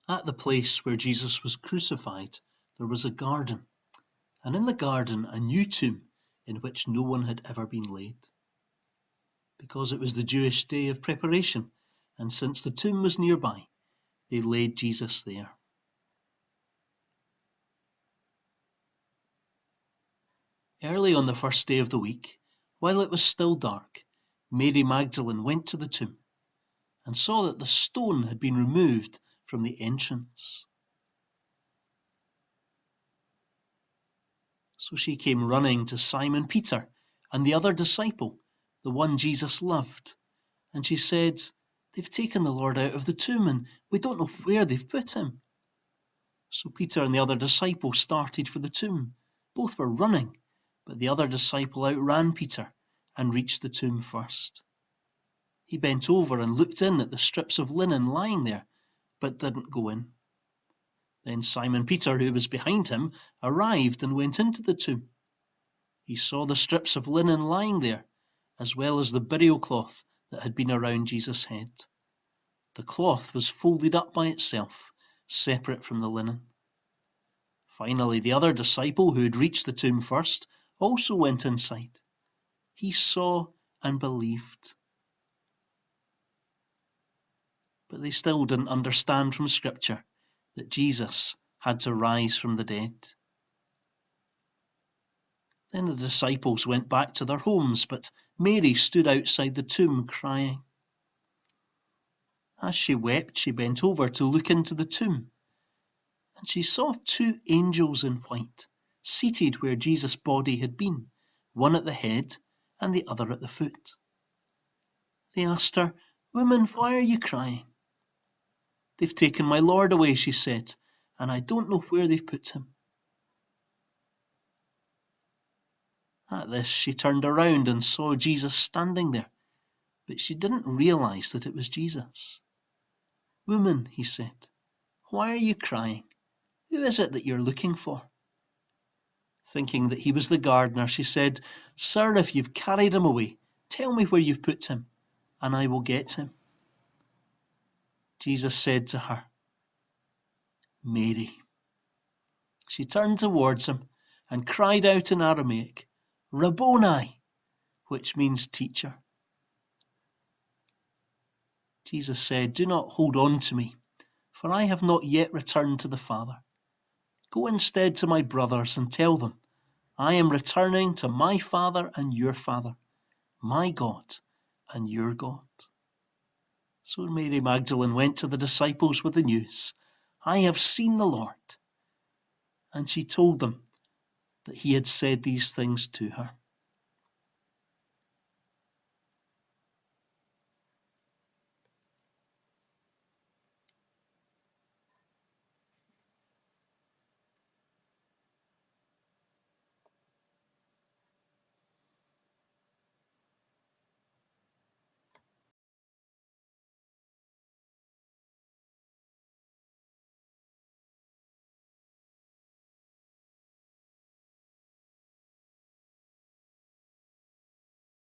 At the place where Jesus was crucified, there was a garden, and in the garden a new tomb in which no one had ever been laid. Because it was the Jewish day of preparation, and since the tomb was nearby, they laid Jesus there. Early on the first day of the week, while it was still dark, Mary Magdalene went to the tomb and saw that the stone had been removed from the entrance. So she came running to Simon Peter and the other disciple, the one Jesus loved, and she said, "They've taken the Lord out of the tomb, and we don't know where they've put him." So Peter and the other disciple started for the tomb. Both were running, but the other disciple outran Peter and reached the tomb first. He bent over and looked in at the strips of linen lying there, but didn't go in. Then Simon Peter, who was behind him, arrived and went into the tomb. He saw the strips of linen lying there, as well as the burial cloth that had been around Jesus' head. The cloth was folded up by itself, separate from the linen. Finally, the other disciple, who had reached the tomb first, also went inside. He saw and believed. But they still didn't understand from Scripture that Jesus had to rise from the dead. Then the disciples went back to their homes, but Mary stood outside the tomb crying. As she wept, she bent over to look into the tomb, and she saw two angels in white, seated where Jesus' body had been, one at the head and the other at the foot. They asked her, "Woman, why are you crying?" "They've taken my Lord away," she said, "and I don't know where they've put him." At this, she turned around and saw Jesus standing there, but she didn't realize that it was Jesus. "Woman," he said, "why are you crying? Who is it that you're looking for?" Thinking that he was the gardener, she said, "Sir, if you've carried him away, tell me where you've put him, and I will get him." Jesus said to her, "Mary." She turned towards him and cried out in Aramaic, "Rabboni," which means teacher. Jesus said, "Do not hold on to me, for I have not yet returned to the Father. Go instead to my brothers and tell them, I am returning to my Father and your Father, my God and your God." So Mary Magdalene went to the disciples with the news, "I have seen the Lord." And she told them that he had said these things to her.